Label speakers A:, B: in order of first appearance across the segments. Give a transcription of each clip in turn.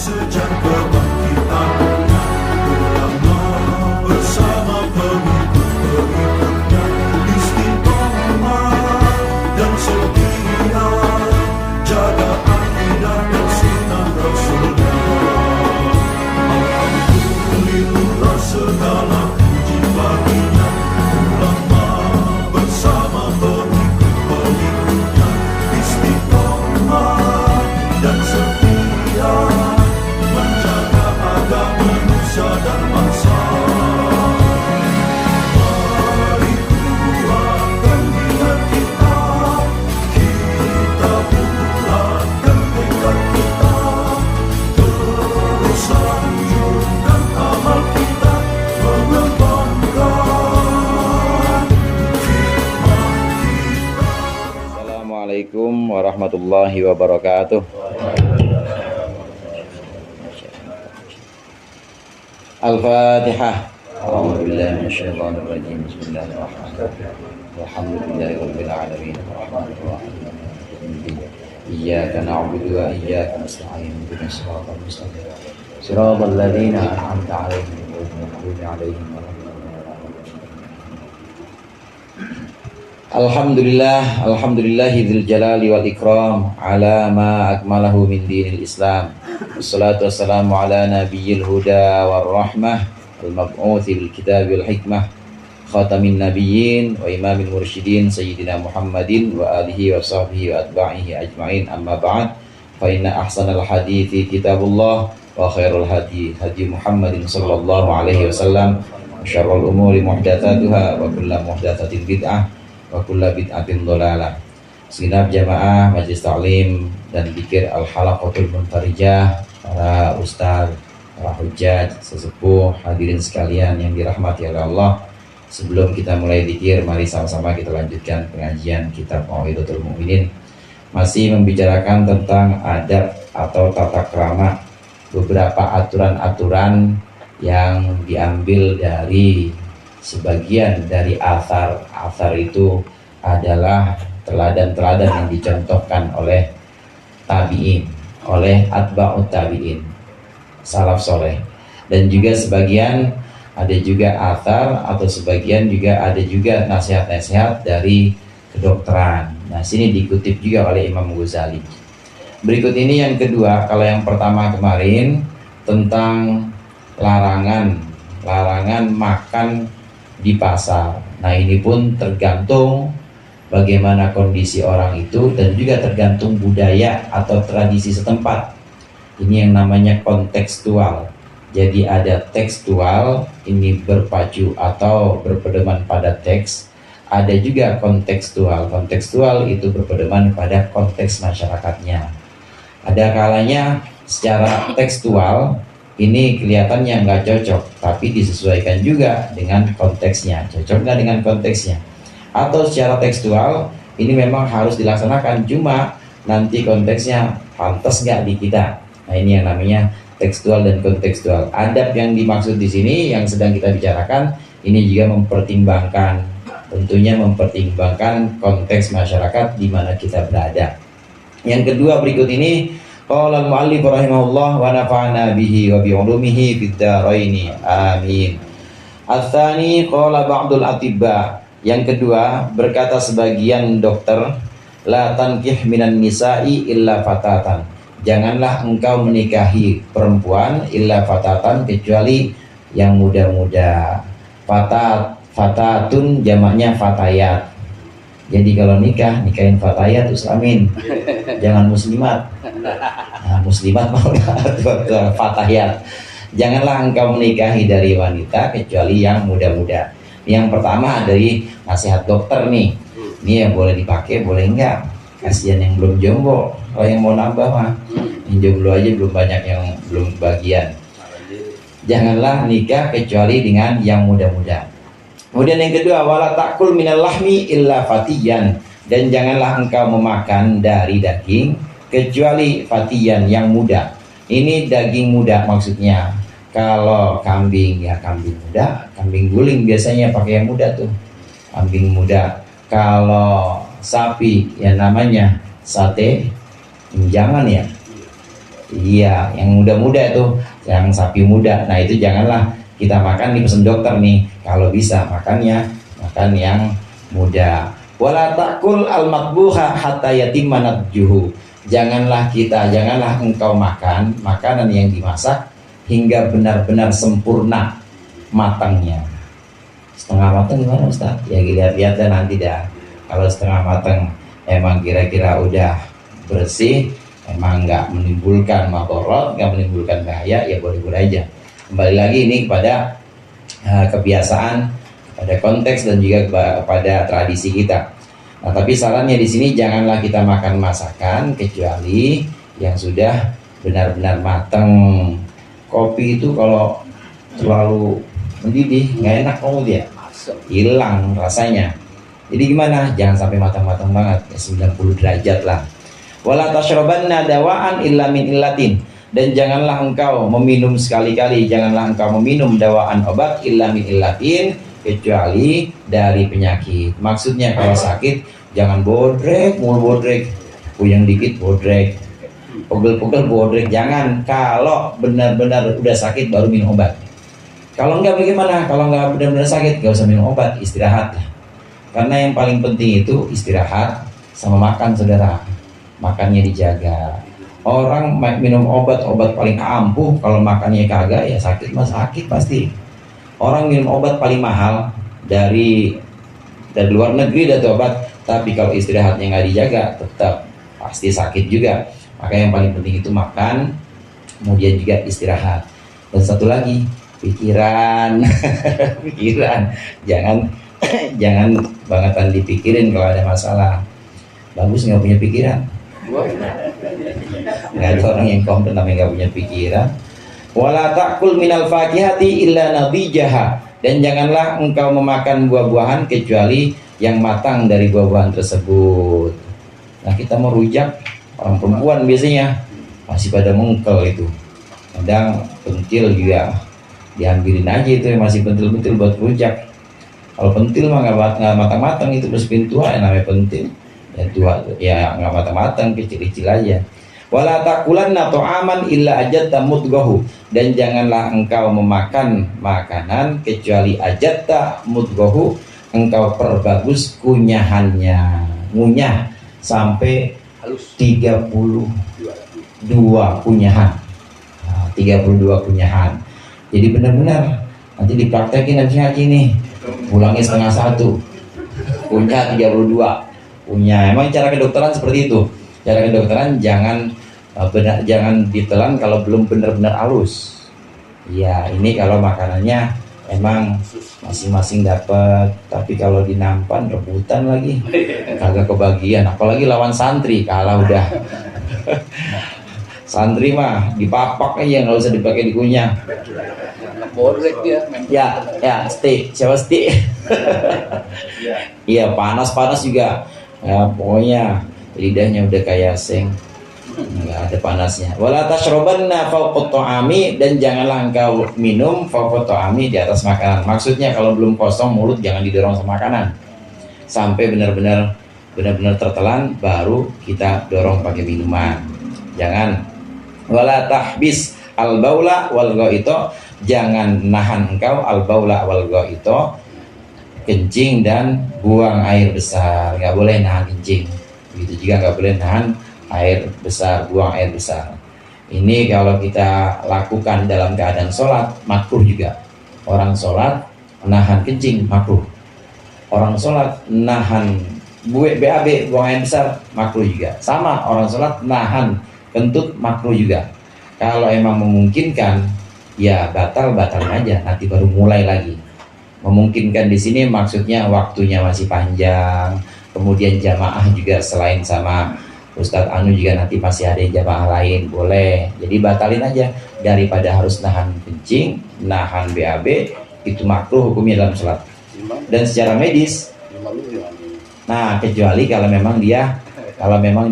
A: sejak kebangkitannya, ulama bersama pengikut-pengikutnya istiqomah dan setia, jaga akidah dan sunnah Rasulnya. Alhamdulillah segala puji baginya, ulama bersama pengikut-pengikutnya istiqomah dan setia, menjaga agama manusia dan bangsa. Mari kuatkan niat kita, kita bulatkan tekad kita, terus lanjutkan amal kita, mengembangkan hikmah kita.
B: Assalamualaikum warahmatullahi wabarakatuh. Al-Fatihah. A'udzubillahi minasyaitonir rajim. Bismillahirrahmanirrahim. Alhamdulillahi rabbil alamin. Iyyaka na'budu wa iyyaka nasta'in. Ihdinas siratal mustaqim. Siratal ladzina an'amta 'alaihim ghairil maghdubi 'alaihim waladdallin. Alhamdulillahi dzil jalali wal ikram ala ma akmalahu min dinil Islam. Wassalatu wassalamu ala nabiyyil huda war rahmah al-mab'uthi bil kitab wal hikmah khatamin nabiyyin wa imamil mursyidin sayyidina Muhammadin wa alihi wa sahbihi wa atba'ihi ajma'in, amma ba'd. Fa inna ahsanal hadithi kitabullah wa khairul hadi hadi Muhammadin sallallahu alaihi wasallam, wa syarrul umuri muhdatsatuha wa kullu muhdatsatin bid'ah wa kullu bid'atin dhalalah. Segenap jamaah Majelis Ta'lim dan Dzikir Al-Halaqatul Munfarijah, para ustaz, para hujjaj, sesepuh, hadirin sekalian yang dirahmati oleh Allah. Sebelum kita mulai dzikir, mari sama-sama kita lanjutkan pengajian kitab Mau'izatul Mu'minin. Masih membicarakan tentang adab atau tata krama, beberapa aturan-aturan yang diambil dari sebagian dari athar. Athar itu adalah teladan-teladan yang dicontohkan oleh tabi'in, oleh atba'ut tabi'in, salaf soleh. Dan juga sebagian ada juga athar, atau sebagian juga ada juga nasihat-nasihat dari kedokteran. Nah, sini dikutip juga oleh Imam Ghazali. Berikut ini yang kedua. Kalau yang pertama kemarin tentang larangan makan di pasar. Nah, ini pun tergantung bagaimana kondisi orang itu dan juga tergantung budaya atau tradisi setempat. Ini yang namanya kontekstual. Jadi ada tekstual, ini berpacu atau berpedoman pada teks. Ada juga kontekstual. Kontekstual itu berpedoman pada konteks masyarakatnya. Ada kalanya secara tekstual ini kelihatannya nggak cocok, tapi disesuaikan juga dengan konteksnya. Cocok nggak dengan konteksnya? Atau secara tekstual ini memang harus dilaksanakan, cuma nanti konteksnya pantas nggak di kita. Nah, ini yang namanya tekstual dan kontekstual. Adab yang dimaksud di sini yang sedang kita bicarakan ini juga mempertimbangkan, tentunya mempertimbangkan konteks masyarakat di mana kita berada. Yang kedua berikut ini, qala al-mu'allif rahimahullah wa nafa'ana bihi wa bi 'ulumihi fid dharaini amin. Ats-tsani qala ba'dul atibba. Yang kedua, berkata sebagian dokter, la tankih minan nisa'i illa fatatan. Janganlah engkau menikahi perempuan illa fatatan, kecuali yang muda-muda. Fatatun jamaknya fatayat. Jadi kalau nikahin fatayat amin. Jangan muslimat. Nah, muslimat mau fatayat. Janganlah engkau menikahi dari wanita kecuali yang muda-muda. Yang pertama dari nasihat dokter nih. Ini yang boleh dipakai, boleh enggak? Kasihan yang belum jomblo. Kalau yang mau nambah mah, yang jomblo aja belum banyak yang belum bagian. Janganlah nikah kecuali dengan yang muda-muda. Kemudian yang kedua, wala takul minal lahmi illa fatiyan. Dan janganlah engkau memakan dari daging kecuali fatiyan, yang muda. Ini daging muda maksudnya. Kalau kambing ya kambing muda, kambing guling biasanya pakai yang muda tuh, kambing muda. Kalau sapi ya namanya sate, jangan ya. Iya, yang muda-muda itu, yang sapi muda. Nah itu janganlah kita makan, nih pesen dokter nih, kalau bisa makannya makan yang muda. Wala takul al matbuha hatta yatimma nadjuhu. Janganlah engkau makan makanan yang dimasak hingga benar-benar sempurna matangnya. Setengah matang gimana Ustaz? Ya lihat-lihat dan nanti dah. Kalau setengah matang emang kira-kira udah bersih, emang nggak menimbulkan madharat, nggak menimbulkan bahaya, ya boleh-boleh aja. Kembali lagi ini kepada kebiasaan, pada konteks dan juga kepada tradisi kita. Nah, tapi sarannya di sini janganlah kita makan masakan kecuali yang sudah benar-benar matang. Kopi itu kalau terlalu mendidih nggak enak kalau dia hilang rasanya. Jadi gimana? Jangan sampai matang-matang banget, ya 90 derajat lah. Wala tashrabanna dawaan illa min illatin. Dan janganlah engkau meminum sekali-kali, janganlah engkau meminum dawaan obat illa min illatin, kecuali dari penyakit. Maksudnya kalau sakit jangan bodrek, mulu bodrek, puyeng dikit bodrek, pegel-pegel bodrek, jangan. Kalau benar-benar udah sakit baru minum obat. Kalau enggak bagaimana? Kalau enggak benar-benar sakit gak usah minum obat, istirahat. Karena yang paling penting itu istirahat sama makan, saudara. Makannya dijaga. Orang minum obat paling ampuh, kalau makannya kagak ya sakit sakit pasti. Orang minum obat paling mahal dari luar negeri dari obat, tapi kalau istirahatnya nggak dijaga tetap pasti sakit juga. Maka yang paling penting itu makan, kemudian juga istirahat. Dan satu lagi, pikiran. Pikiran jangan bangetan dipikirin kalau ada masalah. Bagus nggak punya pikiran. Nggak ada orang yang komplain namanya nggak punya pikiran. Wala ta'kul minal fakihati illa nadijaha. Dan janganlah engkau memakan buah-buahan kecuali yang matang dari buah-buahan tersebut. Nah kita mau rujak, orang perempuan biasanya masih pada mengkel itu. Kadang pentil juga diambilin aja itu yang masih pentil-pentil buat rujak. Kalau pentil mah nggak matang-matang, itu meskipun tua yang namanya pentil. Ya tua ya nggak matang-matang, kecil-kecil aja. Wala takulanna ta'aman illa ajatta mudghahu. Dan janganlah engkau memakan makanan kecuali ajatta mudghahu, engkau perbagus kunyahannya. Ngunyah sampai 32 kunyahan. Nah, 32 kunyahan. Jadi benar-benar nanti dipraktekin habis ngaji nih. Pulangnya 12:30. Kunyah 32. Punya emang cara kedokteran seperti itu. Cara kedokteran jangan ditelan kalau belum benar-benar halus. Ya ini kalau makanannya emang masing-masing dapat, tapi kalau dinampan rebutan lagi kagak kebagian. Apalagi lawan santri, kalah udah. Santri mah dipapak aja, nggak usah dipakai dikunyah.
C: Bodrek dia.
B: Ya, steak. Siapa steak? Iya, panas juga. Ya, pokoknya lidahnya udah kayak seng, nggak ada panasnya. Wala tashrabanna fawqa ta'ami. Dan janganlah engkau minum fawqa ta'ami, di atas makanan. Maksudnya kalau belum kosong mulut jangan didorong sama makanan sampai benar-benar tertelan, baru kita dorong pakai minuman. Jangan. Wala tahbis al-baula wal ghaito. Jangan nahan engkau al-baula wal ghaito, kencing dan buang air besar. Nggak boleh nahan kencing. Begitu juga nggak boleh nahan air besar, buang air besar. Ini kalau kita lakukan dalam keadaan sholat, makruh juga. Orang sholat nahan kencing, makruh. Orang sholat nahan BAB, buang air besar, makruh juga. Sama, orang sholat nahan kentut, makruh juga. Kalau emang memungkinkan, ya batal aja, nanti baru mulai lagi. Memungkinkan di sini maksudnya waktunya masih panjang, kemudian jamaah juga selain sama Ustadz Anu juga nanti masih ada jamaah lain, boleh. Jadi batalin aja daripada harus nahan kencing, nahan BAB, itu makruh hukumnya dalam sholat. Dan secara medis, nah kecuali kalau memang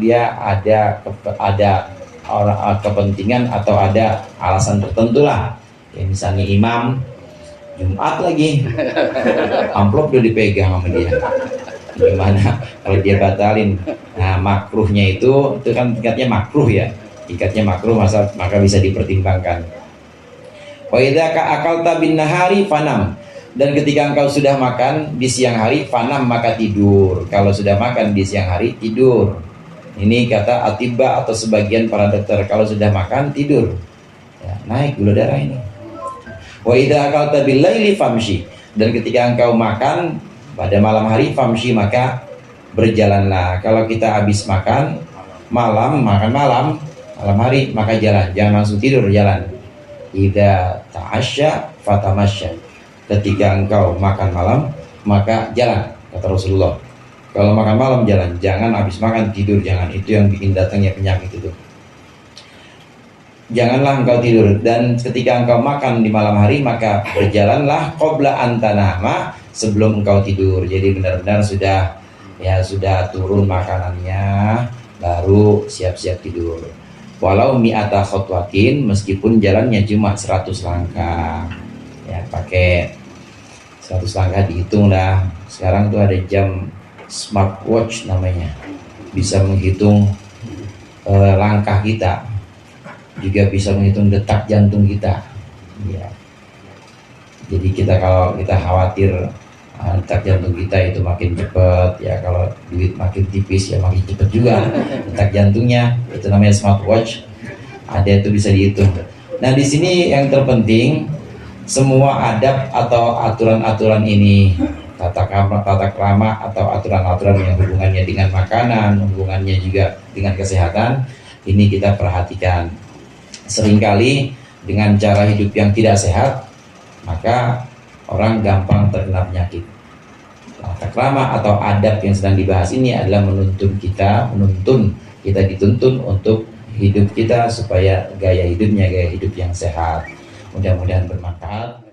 B: dia ada kepentingan atau ada alasan tertentu lah. Ya, misalnya imam Jumat lagi, amplop udah dipegang sama dia. Gimana kalau dia batalin? Nah makruhnya itu kan tingkatnya makruh ya. hakikatnya makruh, maka bisa dipertimbangkan. Wa idza akalta bin nahari fanam, dan ketika engkau sudah makan di siang hari, fanam maka tidur. Kalau sudah makan di siang hari, tidur. Ini kata atibba atau sebagian para dokter, kalau sudah makan tidur, ya, naik gula darah ini. Wa idza akalta bil laili famshi, dan ketika engkau makan pada malam hari, famshi maka berjalanlah. Kalau kita habis makan malam hari, maka jalan, jangan langsung tidur, jalan. Idza ta'asya fatamasya, ketika engkau makan malam maka jalan, kata Rasulullah. Kalau makan malam jalan, jangan habis makan tidur, jangan, itu yang bikin datangnya penyakit itu. Janganlah engkau tidur, dan ketika engkau makan di malam hari maka berjalanlah qabla antanama, sebelum engkau tidur. Jadi benar-benar sudah turun makanannya, baru siap-siap tidur. Walau mi'ata khotwatin, meskipun jalannya cuma 100 langkah, ya pakai 100 langkah dihitung dah. Sekarang tuh ada jam smartwatch namanya, bisa menghitung langkah kita, juga bisa menghitung detak jantung kita, ya. Jadi kalau kita khawatir detak jantung kita itu makin cepat, ya kalau duit makin tipis ya makin cepat juga detak jantungnya. Itu namanya smartwatch, ada itu bisa dihitung. Nah di sini yang terpenting, semua adab atau aturan-aturan ini, tata krama atau aturan-aturan yang hubungannya dengan makanan, hubungannya juga dengan kesehatan, ini kita perhatikan. Seringkali dengan cara hidup yang tidak sehat, maka orang gampang terkena penyakit. Tata krama atau adab yang sedang dibahas ini adalah menuntun kita dituntun untuk hidup kita supaya gaya hidup yang sehat. Mudah-mudahan bermanfaat.